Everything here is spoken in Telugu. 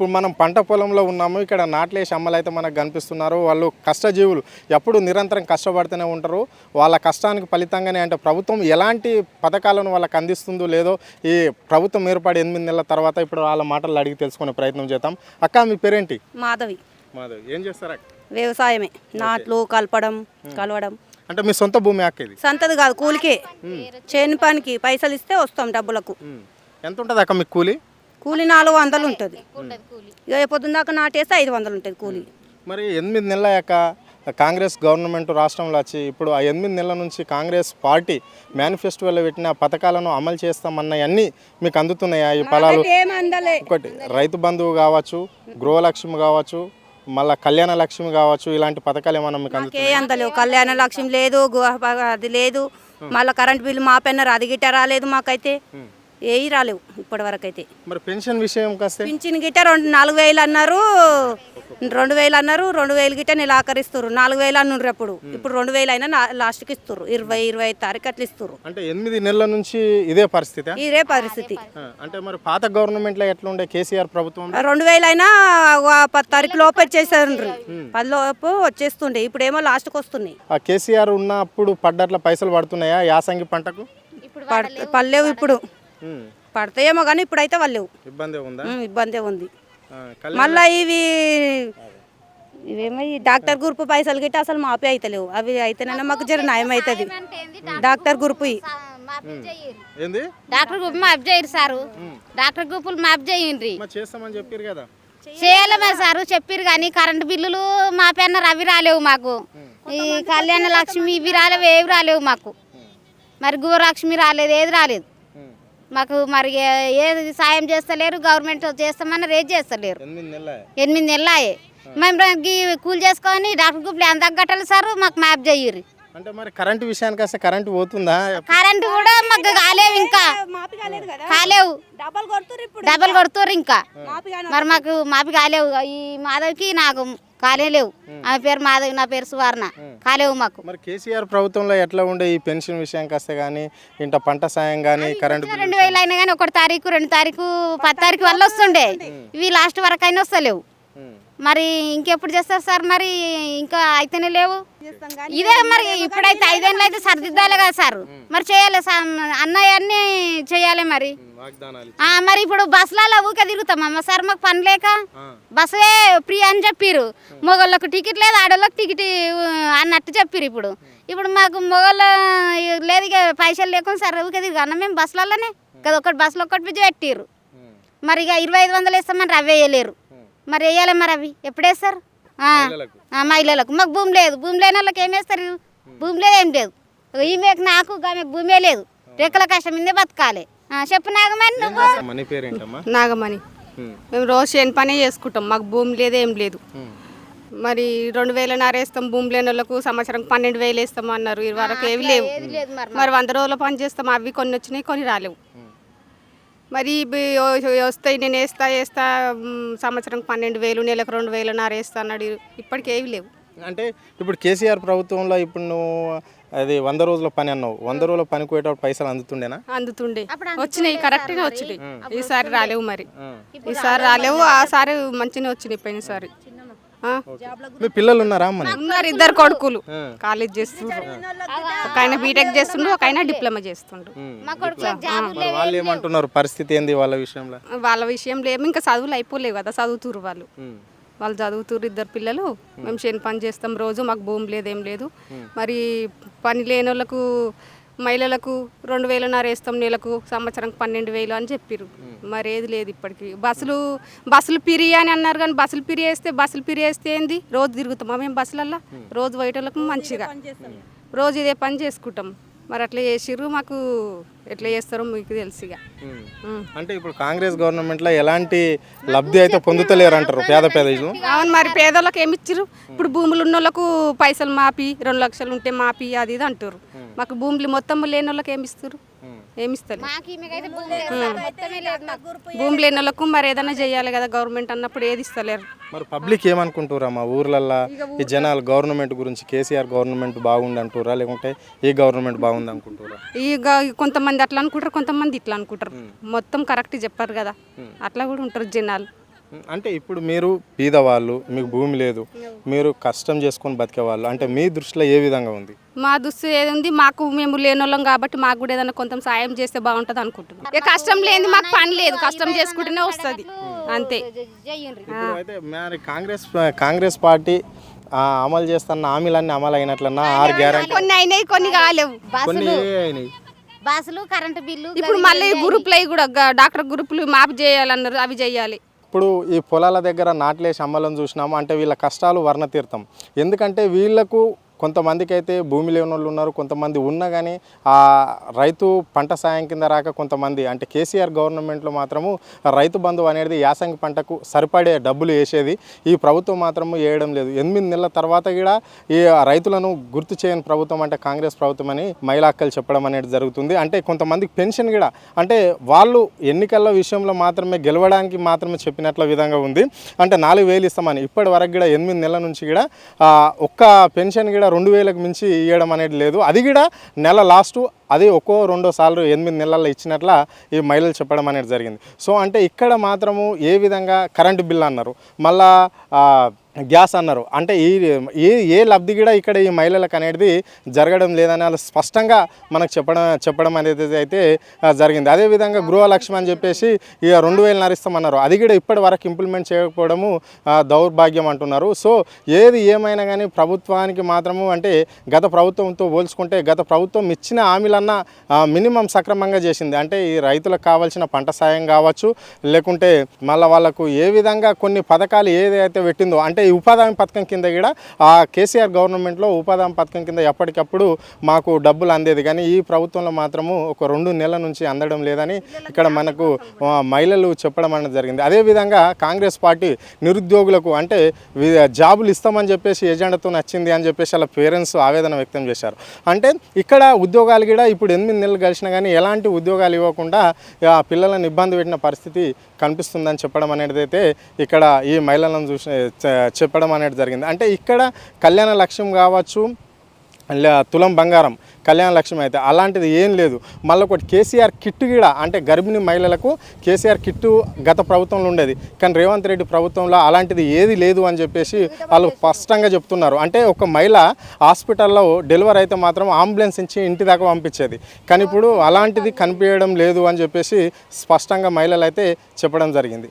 ఇప్పుడు మనం పంట పొలంలో ఉన్నాము. ఇక్కడ నాట్లేసి అమ్మలైతే మనకు కనిపిస్తున్నారు. వాళ్ళు కష్టజీవులు, ఎప్పుడు నిరంతరం కష్టపడుతూనే ఉంటారు. వాళ్ళ కష్టానికి ఫలితంగానే అంటే ప్రభుత్వం ఎలాంటి పథకాలను వాళ్ళకి అందిస్తుందో లేదో ఈ ప్రభుత్వం ఏర్పడి 8 నెలల తర్వాత ఇప్పుడు వాళ్ళ మాటలు అడిగి తెలుసుకునే ప్రయత్నం చేద్దాం. అక్క, మీ పేరేంటి? మాధవి. మాధవి, ఏం చేస్తారా? వ్యవసాయమే, నాట్లు కలవడం. అంటే మీ సొంత భూమి అక్క ఇది? సంతది కాదు, కూలికే. చేను పనికి పైసలు ఇస్తే వస్తాం డబ్బులకు. ఎంత ఉంటుంది అక్క మీకు కూలి? కూలి 400 ఉంటుంది. ఇక పొద్దున్న దాకా నాటేస్తే 500 ఉంటుంది కూలి. మరి 8 నెలల అయ్యాక కాంగ్రెస్ గవర్నమెంట్ రాష్ట్రంలో వచ్చి ఇప్పుడు ఆ 8 నెలల నుంచి కాంగ్రెస్ పార్టీ మేనిఫెస్టోలో పెట్టిన పథకాలను అమలు చేస్తామన్నవన్నీ మీకు అందుతున్నాయా? ఈ ఫలాలు ఒకటి రైతు బంధువు కావచ్చు, గృహలక్ష్మి కావచ్చు, మళ్ళీ కళ్యాణ లక్ష్మి కావచ్చు, ఇలాంటి పథకాలు ఏమన్నా మీకు అందుతున్నాయి? కళ్యాణ లక్ష్మి లేదు, అది లేదు. మళ్ళీ కరెంట్ బిల్లు మా పెన్నారు, అది గిట్ట రాలేదు మాకైతే. ఏవి రాలేవు ఇప్పటి వరకు అయితే. మరి పెన్షన్ విషయం కాస్తే పింఛన్ గిట్ట 4,000 అన్నారు, 2,000 అన్నారు. 2,000 గిట్ట నిరాకరిస్తారు. 4,000 అన్నారు అప్పుడు. ఇప్పుడు 2,000 అయినా లాస్ట్కి ఇస్తారు. 20-25 తారీఖు అట్లా ఇస్తారు. అంటే 8 నెలల నుంచి ఇదే పరిస్థితి. ఇదే పరిస్థితి. అంటే మరి పాత గవర్నమెంట్లో ఎట్లా ఉండే కేసీఆర్ ప్రభుత్వం? 2,000 అయినా 10 తారీఖు లోపు వచ్చేసారు. 10 లోపు వచ్చేస్తుండే. ఇప్పుడు ఏమో లాస్ట్కి వస్తున్నాయి. ఆ కేసీఆర్ ఉన్నప్పుడు పడ్డట్ల పైసలు పడుతున్నాయా యాసంగి పంటకు? పడలేవు. ఇప్పుడు పడతాయేమో కానీ ఇప్పుడైతే వాళ్ళు ఇబ్బంది ఉందా? ఇబ్బంది ఉంది. మళ్ళీ ఇవేమో డాక్టర్ గ్రూప్ పైసలు గిట్ట అసలు మాపే అయితలేవు. అవి అయితేనే మాకు జర న్యాయం అవుతుంది. డాక్టర్ గ్రూప్ డాక్టర్ గ్రూప్ మాఫ్ చేయరు సారు. డాక్టర్ గ్రూపులు మాఫ్ చేయండి చేస్తామని చెప్పారు కదా. చేయాలి మరి సారు, చెప్పారు కానీ కరెంటు బిల్లులు మా పెన్నారు, అవి రాలేవు మాకు. ఈ కళ్యాణ లక్ష్మి ఇవి రాలేవు, ఏవి రాలేవు మాకు. మరి గృహలక్ష్మి రాలేదు, ఏది రాలేదు మాకు. మరి ఏది సాయం చేస్తలేరు. గవర్నమెంట్ చేస్తామని రేట్ చేస్తలేరు. 8 నెలలు మేము కూలి చేసుకొని డాక్టర్ గ్రూప్లు ఎంత కట్టాలి సార్? మాకు మ్యాప్ చెయ్యరు. అంటే మరి కరెంటు విషయానికి వస్తే కరెంటు పోతుందా? కరెంటు కూడా మాకు కాలేవు, ఇంకా కాలేవు. డబల్ కొడుతుర్రు ఇంకా. మరి మాకు మాపి కాలేవు. ఈ మాధవ్కి నాకు కాలేవు. ఆమె పేరు మాధవి, నా పేరు సువర్ణ. కాలేవు మాకు. మరి కేసీఆర్ ప్రభుత్వంలో ఎట్లా ఉండే ఈ పెన్షన్ విషయానికి వస్తే కానీ, ఇంత పంట సాయం కానీ, కరెంటు 2,000 అయినా కానీ 1 తారీఖు 2 తారీఖు 10 తారీఖు వల్ల వస్తుండే. ఇవి లాస్ట్ వరకు అయినా వస్తలేవు. మరి ఇంకెప్పుడు చేస్తారు సార్? మరి ఇంకా అయితేనే లేవు. ఇదే మరి ఇప్పుడైతే 5 ఏళ్ళు అయితే సరిదిద్దాలి కదా సార్. మరి చేయాలి అన్నయ్య అన్నీ చేయాలి. మరి ఇప్పుడు బస్సులలో ఊకే తిరుగుతామమ్మ సార్. మాకు పని లేక బస్సే ఫ్రీ అని చెప్పారు. మొగోళ్ళకు టికెట్ లేదు, ఆడోళ్ళకి టికెట్ అన్నట్టు చెప్పారు. ఇప్పుడు మాకు మొగోళ్ళ లేదు, ఇక పైసలు లేకుండా సార్ ఊకే తిరిగి మేము బస్సులలోనే కదా. ఒకటి బస్సులో ఒకటి పిచ్చి పెట్టారు. మరి ఇక 2,500 వేస్తామని అవి వేయలేరు. మరి వేయాలి. మరి అవి ఎప్పుడు వేస్తారు? మహిళలకు. మాకు భూమి లేదు. భూమి లేని వాళ్ళకి ఏం వేస్తారు? భూమి లేదు, ఏం లేదు. ఈమెకు నాకు ఆమెకు భూమే లేదు. రెక్కల కష్టం మీదే బతకాలి. చెప్పు నాగమణి. నువ్వు? నాగమణి. మేము రోజు చేను పనే చేసుకుంటాం. మాకు భూమి లేదు, ఏం లేదు. మరి 2,000 వేస్తాం. భూమి లేని వాళ్ళకు సంవత్సరం 12,000 వేస్తాం అన్నారు. ఇది వరకు ఏవి లేవు. మరి 100 రోజులు పని చేస్తాం. అవి కొన్ని వచ్చినాయి, కొన్ని రాలేవు. మరి వస్తాయి, నేను వేస్తా సంవత్సరం 12,000, నెలకు 2,000 వేస్తా అన్నాడు. ఇప్పటికి ఏవి లేవు. అంటే ఇప్పుడు కేసీఆర్ ప్రభుత్వంలో ఇప్పుడు నువ్వు అది 100 రోజుల పని అన్నావు. 100 రోజుల పని పోయేటప్పుడు పైసలు అందుతుండేనా? అందుతుండే, వచ్చినాయి, కరెక్ట్గా వచ్చినాయి. ఈసారి రాలేవు. మరి ఈసారి రాలేవు. ఆ సారి మంచిగా వచ్చినాయి పోయినసారి. మీ పిల్లలు ఉన్నారా? ఉన్నారు, 2 కొడుకులు కాలేజ్ చేస్తుండ్రు. ఒక ఆయన బీటెక్ చేస్తుండ్రు, ఒక ఆయన డిప్లొమా చేస్తుండ్రు. వాళ్ళు ఏమంటున్నారు? పరిస్థితి ఏంది వాళ్ళ విషయంలో? వాళ్ళ విషయంలో ఏమి ఇంకా చదువులు అయిపోలేవు కదా, చదువుతురు వాళ్ళు చదువుతురు. 2 పిల్లలు. మేము చేను పని చేస్తాం రోజు. మాకు భూమి లేదు, ఏం లేదు. మరి పని లేని వాళ్ళకు మహిళలకు 2,000 వేస్తాం నెలకు, సంవత్సరం 12,000 అని చెప్పారు. మరి ఏది లేదు ఇప్పటికి. బస్సులు పిరి అని అన్నారు కానీ బస్సులు పిరి వేస్తే ఏంది? రోజు తిరుగుతామా మేము బస్సులల్లో? రోజు పోయేటోళ్ళకు మంచిగా రోజు ఇదే పని చేసుకుంటాం. మరి అట్లా చేసిర్రు. మాకు ఎట్లా చేస్తారో మీకు తెలుసు. అంటే ఇప్పుడు కాంగ్రెస్ గవర్నమెంట్లో ఎలాంటి లబ్ధి అయితే పొందుతలేరు అంటారు పేదలు. అవును, మరి పేదోళ్ళకి ఏమి ఇచ్చారు? ఇప్పుడు భూములు ఉన్న వాళ్ళకు పైసలు మాపి, 2 లక్షలు ఉంటే మాపి, అది ఇది అంటారు. మాకు భూములు మొత్తం లేని వాళ్ళకి ఏమి ఇస్తారు? ఏమిస్తారు? భూమి లేని వాళ్ళకు మరి ఏదైనా చేయాలి కదా గవర్నమెంట్ అన్నప్పుడు. ఏది ఇస్తలేరు. మరి పబ్లిక్ ఏమనుకుంటారా? మా ఊర్లల్లో ఈ జనాలు గవర్నమెంట్ గురించి కేసీఆర్ గవర్నమెంట్ బాగుంది అంటారా, లేకుంటే ఈ గవర్నమెంట్ బాగుంది అనుకుంటారా? కొంతమంది అట్లా అనుకుంటారు, కొంతమంది ఇట్లా అనుకుంటారు. మొత్తం కరెక్ట్ చెప్పారు కదా, అట్లా కూడా ఉంటారు జనాలు. అంటే ఇప్పుడు మీరు బీదవాళ్ళు, మీకు భూమి లేదు, మీరు కష్టం చేసుకొని బతికేవాళ్ళు, అంటే మీ దృష్టిలో ఏ విధంగా ఉంది? మా దుస్తు ఏది ఉంది, మాకు మేము లేనోళ్ళం కాబట్టి మాకు కూడా ఏదైనా కొంత సాయం చేస్తే బాగుంటుంది అనుకుంటున్నాం. ఇక కష్టం లేని మాకు పని లేదు, కష్టం చేసుకుంటేనే వస్తుంది అంతే. ఇప్పుడు అయితే మరి కాంగ్రెస్ పార్టీ అమలు చేస్తున్న హామీలన్నీ అమలు అయినట్లన్నా 6 గ్యారెంటీ కొన్ని అయినాయి, కొన్ని కాలేవు. కొన్ని అయినాయి. బస్సులు కరెంటు బిల్లు ఇప్పుడు మళ్ళీ గ్రూపులు అవి కూడా డాక్టర్ గ్రూపులు మాపు చేయాలన్నారు, అవి చేయాలి. ఇప్పుడు ఈ పొలాల దగ్గర నాట్లేసి అమ్మలను చూసినాము అంటే వీళ్ళ కష్టాలు వర్ణతీర్థం. ఎందుకంటే వీళ్ళకు కొంతమందికి అయితే భూమి లేని వాళ్ళు ఉన్నారు, కొంతమంది ఉన్నా కానీ ఆ రైతు పంట సాయం కింద రాక కొంతమంది, అంటే కేసీఆర్ గవర్నమెంట్లో మాత్రము రైతు బంధు అనేది యాసంగి పంటకు సరిపడే డబ్బులు వేసేది, ఈ ప్రభుత్వం మాత్రము వేయడం లేదు. 8 నెలల తర్వాత కూడా ఈ రైతులను గుర్తు చేయని ప్రభుత్వం అంటే కాంగ్రెస్ ప్రభుత్వం అని మహిళాక్కలు చెప్పడం అనేది జరుగుతుంది. అంటే కొంతమందికి పెన్షన్ కూడా అంటే వాళ్ళు ఎన్నికల విషయంలో మాత్రమే గెలవడానికి మాత్రమే చెప్పినట్ల విధంగా ఉంది. అంటే 4,000 ఇస్తామని ఇప్పటి వరకు కూడా 8 నెలల నుంచి కూడా ఒక్క పెన్షన్ కూడా 2,000కు మించి ఇవ్వడం అనేది లేదు. అది కూడా నెల లాస్టు అది రెండో సార్లు 8 నెలల్లో ఇచ్చినట్ల ఈ మహిళలు చెప్పడం అనేది జరిగింది. సో అంటే ఇక్కడ మాత్రము ఏ విధంగా కరెంటు బిల్ అన్నారు, మళ్ళా గ్యాస్ అన్నారు, అంటే ఏ లబ్ధి కూడా ఇక్కడ ఈ మహిళలకు అనేది జరగడం లేదని వాళ్ళు స్పష్టంగా మనకు చెప్పడం అనేది అయితే జరిగింది. అదేవిధంగా గృహలక్ష్మి అని చెప్పేసి ఇక 2,000 ఇస్తామన్నారు, అది కూడా ఇప్పటి వరకు ఇంప్లిమెంట్ చేయకపోవడము దౌర్భాగ్యం అంటున్నారు. సో ఏది ఏమైనా కానీ ప్రభుత్వానికి మాత్రము అంటే గత ప్రభుత్వంతో పోల్చుకుంటే గత ప్రభుత్వం ఇచ్చిన హామీలన్నా మినిమం సక్రమంగా చేసింది. అంటే ఈ రైతులకు కావాల్సిన పంట సాయం కావచ్చు, లేకుంటే మళ్ళీ వాళ్ళకు ఏ విధంగా కొన్ని పథకాలు ఏదైతే పెట్టిందో అంటే ఈ ఉపాధి హామీ పథకం కింద కూడా ఆ కేసీఆర్ గవర్నమెంట్లో ఉపాధి హామీ పథకం కింద ఎప్పటికప్పుడు మాకు డబ్బులు అందేది, కానీ ఈ ప్రభుత్వంలో మాత్రము ఒక 2 నెలల నుంచి అందడం లేదని ఇక్కడ మనకు మహిళలు చెప్పడం అనేది జరిగింది. అదేవిధంగా కాంగ్రెస్ పార్టీ నిరుద్యోగులకు అంటే జాబులు ఇస్తామని చెప్పేసి ఎజెండాతో నచ్చింది అని చెప్పేసి వాళ్ళ పేరెంట్స్ ఆవేదన వ్యక్తం చేశారు. అంటే ఇక్కడ ఉద్యోగాలు కూడా ఇప్పుడు 8 నెలలు గడిచినా కానీ ఎలాంటి ఉద్యోగాలు ఇవ్వకుండా పిల్లలను ఇబ్బంది పెట్టిన పరిస్థితి కనిపిస్తుందని చెప్పడం అనేది అయితే ఇక్కడ ఈ మహిళలను చూసి చెప్పడం అనేది జరిగింది. అంటే ఇక్కడ కళ్యాణ లక్ష్యం కావచ్చు, తులం బంగారం కళ్యాణ లక్ష్యం అయితే అలాంటిది ఏం లేదు. మళ్ళీ ఒకటి కేసీఆర్ కిట్టు కూడా అంటే గర్భిణీ మహిళలకు కేసీఆర్ కిట్టు గత ప్రభుత్వంలో ఉండేది, కానీ రేవంత్ రెడ్డి ప్రభుత్వంలో అలాంటిది ఏది లేదు అని చెప్పేసి వాళ్ళు స్పష్టంగా చెప్తున్నారు. అంటే ఒక మహిళ హాస్పిటల్లో డెలివరీ అయితే మాత్రం అంబులెన్స్ ఇచ్చి ఇంటి దాకా పంపించేది, కానీ ఇప్పుడు అలాంటిది కనిపించడం లేదు అని చెప్పేసి స్పష్టంగా మహిళలు అయితే చెప్పడం జరిగింది.